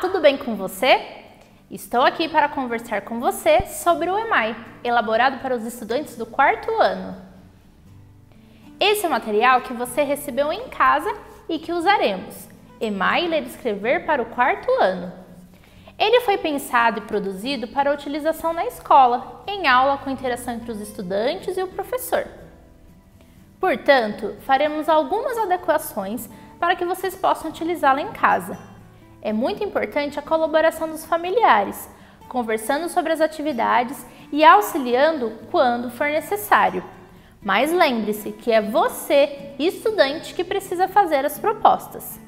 tudo bem com você? Estou aqui para conversar com você sobre o EMAI, elaborado para os estudantes do 4º ano. Esse é o material que você recebeu em casa e que usaremos. EMAI Ler e Escrever para o 4º ano. Ele foi pensado e produzido para utilização na escola, em aula com interação entre os estudantes e o professor. Portanto, faremos algumas adequações para que vocês possam utilizá-lo em casa. É muito importante a colaboração dos familiares, conversando sobre as atividades e auxiliando quando for necessário. Mas lembre-se que é você, estudante, que precisa fazer as propostas.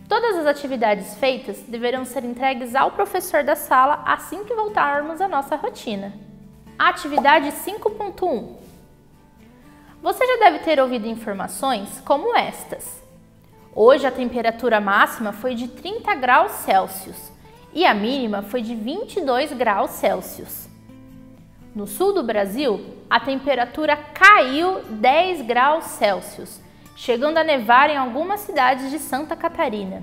Todas as atividades feitas deverão ser entregues ao professor da sala assim que voltarmos à nossa rotina. Atividade 5.1. Você já deve ter ouvido informações como estas. Hoje a temperatura máxima foi de 30 graus Celsius e a mínima foi de 22 graus Celsius. No sul do Brasil, a temperatura caiu 10 graus Celsius, chegando a nevar em algumas cidades de Santa Catarina.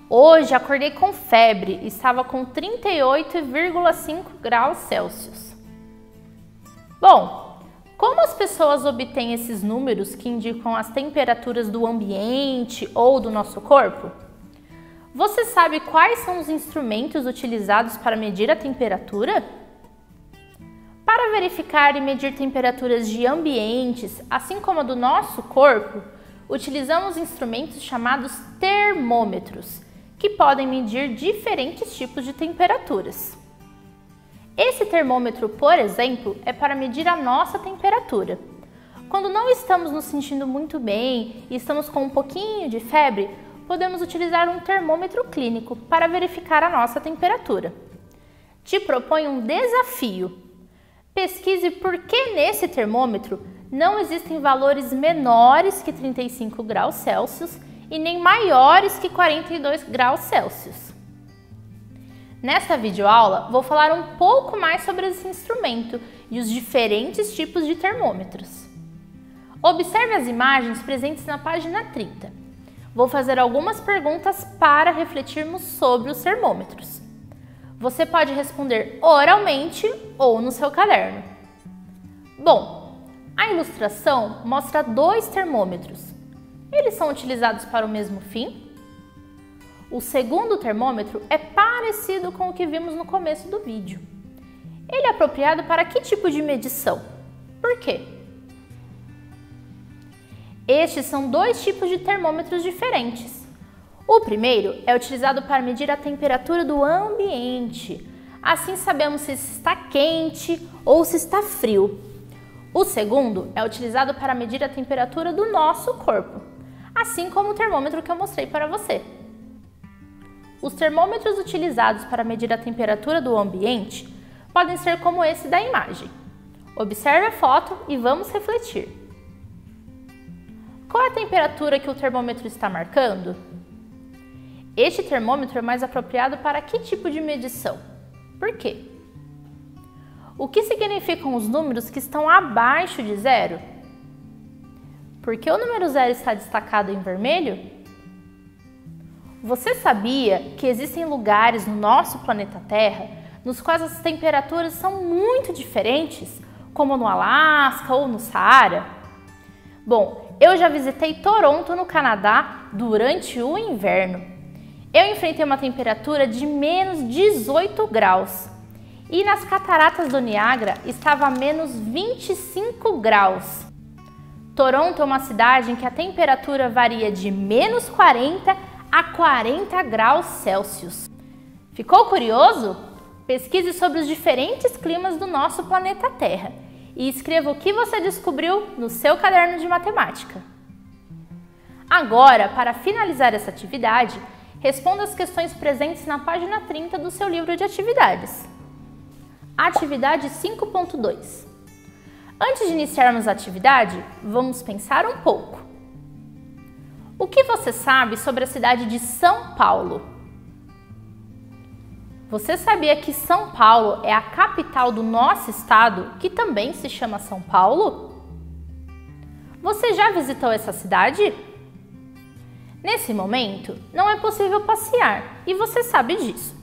Hoje acordei com febre e estava com 38,5 graus Celsius. Bom, como as pessoas obtêm esses números que indicam as temperaturas do ambiente ou do nosso corpo? Você sabe quais são os instrumentos utilizados para medir a temperatura? Para verificar e medir temperaturas de ambientes, assim como a do nosso corpo, utilizamos instrumentos chamados termômetros, que podem medir diferentes tipos de temperaturas. Esse termômetro, por exemplo, é para medir a nossa temperatura. Quando não estamos nos sentindo muito bem e estamos com um pouquinho de febre, podemos utilizar um termômetro clínico para verificar a nossa temperatura. Te proponho um desafio. Pesquise por que nesse termômetro não existem valores menores que 35 graus Celsius e nem maiores que 42 graus Celsius. Nesta videoaula, vou falar um pouco mais sobre esse instrumento e os diferentes tipos de termômetros. Observe as imagens presentes na página 30. Vou fazer algumas perguntas para refletirmos sobre os termômetros. Você pode responder oralmente ou no seu caderno. Bom, a ilustração mostra 2 termômetros. Eles são utilizados para o mesmo fim? O segundo termômetro é parecido com o que vimos no começo do vídeo. Ele é apropriado para que tipo de medição? Por quê? Estes são 2 tipos de termômetros diferentes. O primeiro é utilizado para medir a temperatura do ambiente. Assim sabemos se está quente ou se está frio. O segundo é utilizado para medir a temperatura do nosso corpo, assim como o termômetro que eu mostrei para você. Os termômetros utilizados para medir a temperatura do ambiente podem ser como esse da imagem. Observe a foto e vamos refletir. Qual é a temperatura que o termômetro está marcando? Este termômetro é mais apropriado para que tipo de medição? Por quê? O que significam os números que estão abaixo de 0? Por que o número 0 está destacado em vermelho? Você sabia que existem lugares no nosso planeta Terra nos quais as temperaturas são muito diferentes, como no Alasca ou no Saara? Bom, eu já visitei Toronto, no Canadá, durante o inverno. Eu enfrentei uma temperatura de menos 18 graus e nas cataratas do Niágara estava a menos 25 graus. Toronto é uma cidade em que a temperatura varia de menos 40 a 40 graus Celsius. Ficou curioso? Pesquise sobre os diferentes climas do nosso planeta Terra e escreva o que você descobriu no seu caderno de matemática. Agora, para finalizar essa atividade, responda as questões presentes na página 30 do seu livro de atividades. Atividade 5.2. Antes de iniciarmos a atividade, vamos pensar um pouco. O que você sabe sobre a cidade de São Paulo? Você sabia que São Paulo é a capital do nosso estado, que também se chama São Paulo? Você já visitou essa cidade? Nesse momento, não é possível passear e você sabe disso.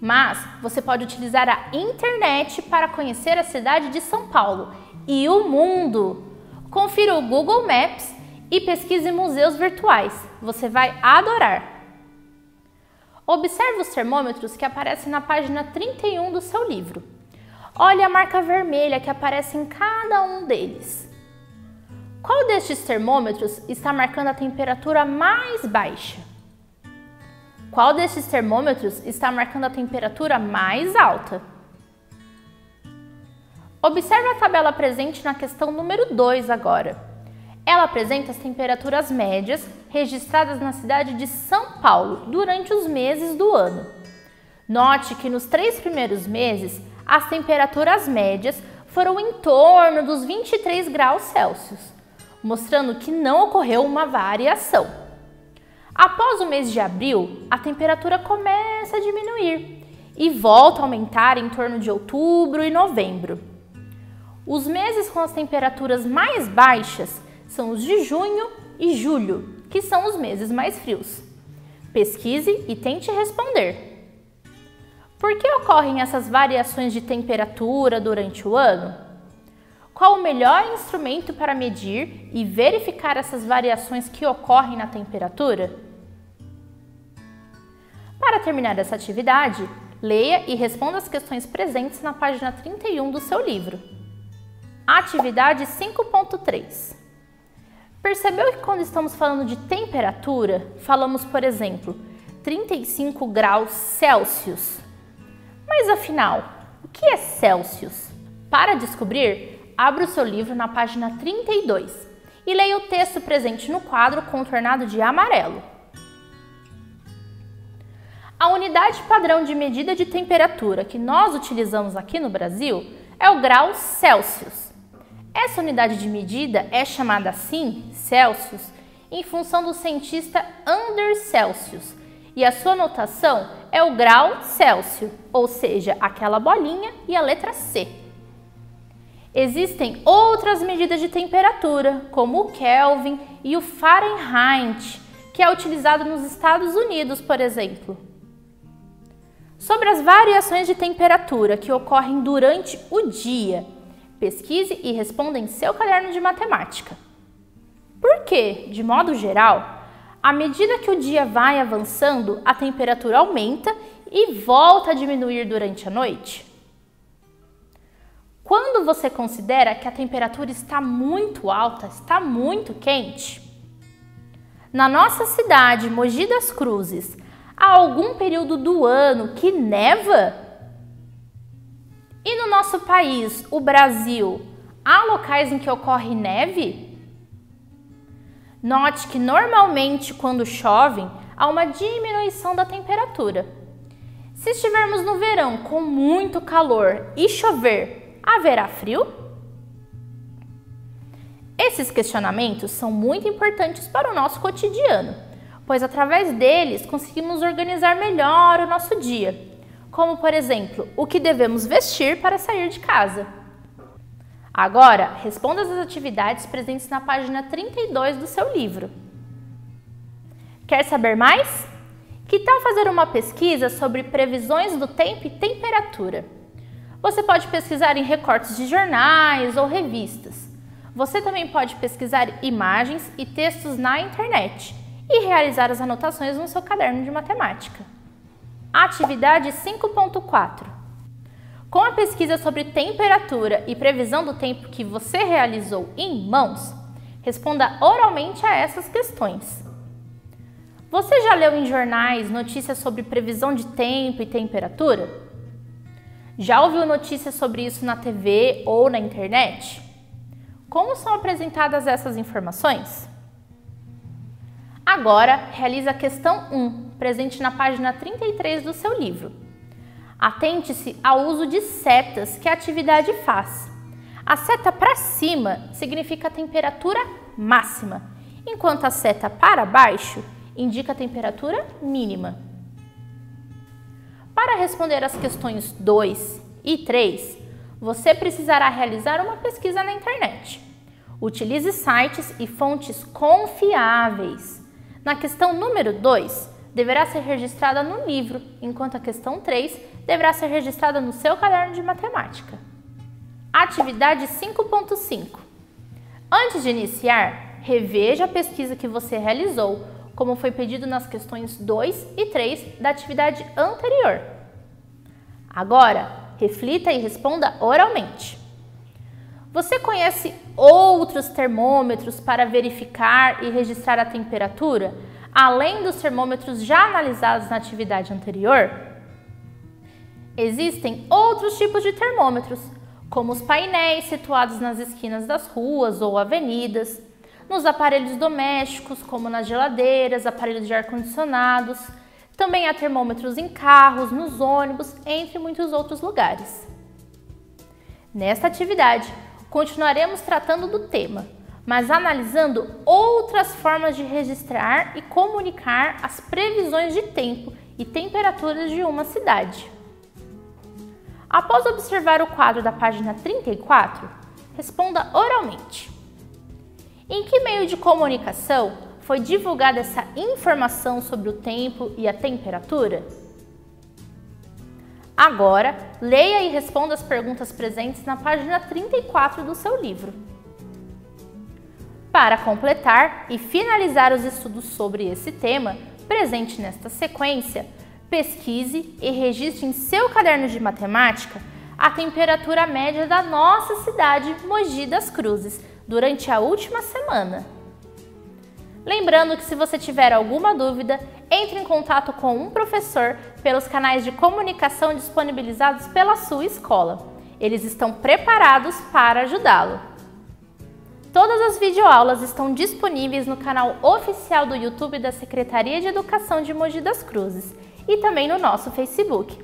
Mas você pode utilizar a internet para conhecer a cidade de São Paulo e o mundo. Confira o Google Maps e pesquise museus virtuais. Você vai adorar! Observe os termômetros que aparecem na página 31 do seu livro. Olhe a marca vermelha que aparece em cada um deles. Qual destes termômetros está marcando a temperatura mais baixa? Qual destes termômetros está marcando a temperatura mais alta? Observe a tabela presente na questão número 2 agora. Ela apresenta as temperaturas médias registradas na cidade de São Paulo durante os meses do ano. Note que nos 3 primeiros meses, as temperaturas médias foram em torno dos 23 graus Celsius, mostrando que não ocorreu uma variação. Após o mês de abril, a temperatura começa a diminuir e volta a aumentar em torno de outubro e novembro. Os meses com as temperaturas mais baixas são os de junho e julho, que são os meses mais frios. Pesquise e tente responder. Por que ocorrem essas variações de temperatura durante o ano? Qual o melhor instrumento para medir e verificar essas variações que ocorrem na temperatura? Para terminar essa atividade, leia e responda as questões presentes na página 31 do seu livro. Atividade 5.3. Percebeu que quando estamos falando de temperatura, falamos, por exemplo, 35 graus Celsius? Mas afinal, o que é Celsius? Para descobrir, abra o seu livro na página 32 e leia o texto presente no quadro contornado de amarelo. A unidade padrão de medida de temperatura que nós utilizamos aqui no Brasil é o grau Celsius. Essa unidade de medida é chamada assim, Celsius, em função do cientista Anders Celsius, e a sua notação é o grau Celsius, ou seja, aquela bolinha e a letra C. Existem outras medidas de temperatura, como o Kelvin e o Fahrenheit, que é utilizado nos Estados Unidos, por exemplo. Sobre as variações de temperatura que ocorrem durante o dia, pesquise e responda em seu caderno de matemática. Porque, de modo geral, à medida que o dia vai avançando, a temperatura aumenta e volta a diminuir durante a noite? Quando você considera que a temperatura está muito alta, está muito quente? Na nossa cidade, Mogi das Cruzes, há algum período do ano que neva? E no nosso país, o Brasil, há locais em que ocorre neve? Note que normalmente quando chove, há uma diminuição da temperatura. Se estivermos no verão com muito calor e chover, haverá frio? Esses questionamentos são muito importantes para o nosso cotidiano, pois através deles conseguimos organizar melhor o nosso dia. Como, por exemplo, o que devemos vestir para sair de casa. Agora, responda as atividades presentes na página 32 do seu livro. Quer saber mais? Que tal fazer uma pesquisa sobre previsões do tempo e temperatura? Você pode pesquisar em recortes de jornais ou revistas. Você também pode pesquisar imagens e textos na internet e realizar as anotações no seu caderno de matemática. Atividade 5.4. Com a pesquisa sobre temperatura e previsão do tempo que você realizou em mãos, responda oralmente a essas questões. Você já leu em jornais notícias sobre previsão de tempo e temperatura? Já ouviu notícias sobre isso na TV ou na internet? Como são apresentadas essas informações? Agora, realize a questão 1, presente na página 33 do seu livro. Atente-se ao uso de setas que a atividade faz. A seta para cima significa a temperatura máxima, enquanto a seta para baixo indica a temperatura mínima. Para responder às questões 2 e 3, você precisará realizar uma pesquisa na internet. Utilize sites e fontes confiáveis. Na questão número 2, deverá ser registrada no livro, enquanto a questão 3 deverá ser registrada no seu caderno de matemática. Atividade 5.5. Antes de iniciar, reveja a pesquisa que você realizou, como foi pedido nas questões 2 e 3 da atividade anterior. Agora, reflita e responda oralmente. Você conhece outros termômetros para verificar e registrar a temperatura, além dos termômetros já analisados na atividade anterior? Existem outros tipos de termômetros, como os painéis situados nas esquinas das ruas ou avenidas, nos aparelhos domésticos, como nas geladeiras, aparelhos de ar-condicionados. Também há termômetros em carros, nos ônibus, entre muitos outros lugares. Nesta atividade, continuaremos tratando do tema, mas analisando outras formas de registrar e comunicar as previsões de tempo e temperaturas de uma cidade. Após observar o quadro da página 34, responda oralmente. Em que meio de comunicação foi divulgada essa informação sobre o tempo e a temperatura? Agora, leia e responda as perguntas presentes na página 34 do seu livro. Para completar e finalizar os estudos sobre esse tema, presente nesta sequência, pesquise e registre em seu caderno de matemática a temperatura média da nossa cidade, Mogi das Cruzes, durante a última semana. Lembrando que se você tiver alguma dúvida, entre em contato com um professor pelos canais de comunicação disponibilizados pela sua escola. Eles estão preparados para ajudá-lo. Todas as videoaulas estão disponíveis no canal oficial do YouTube da Secretaria de Educação de Mogi das Cruzes e também no nosso Facebook.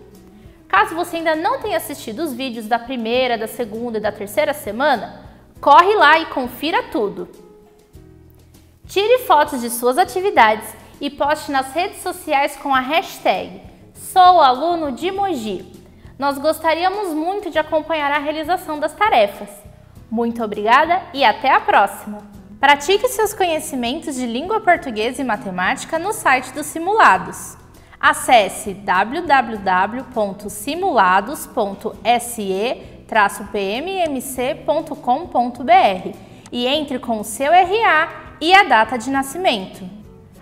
Caso você ainda não tenha assistido os vídeos da primeira, da segunda e da terceira semana, corre lá e confira tudo. Tire fotos de suas atividades e poste nas redes sociais com a hashtag #SouAlunoDeMogi. Nós gostaríamos muito de acompanhar a realização das tarefas. Muito obrigada e até a próxima! Pratique seus conhecimentos de língua portuguesa e matemática no site dos Simulados. Acesse www.simulados.se-pmmc.com.br e entre com o seu RA e a data de nascimento.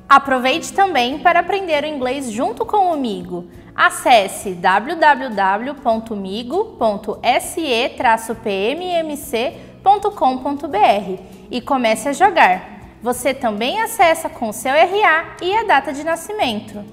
Aproveite também para aprender o inglês junto com o Migo. Acesse www.migo.se-pmmc.com.br e comece a jogar. Você também acessa com seu RA e a data de nascimento.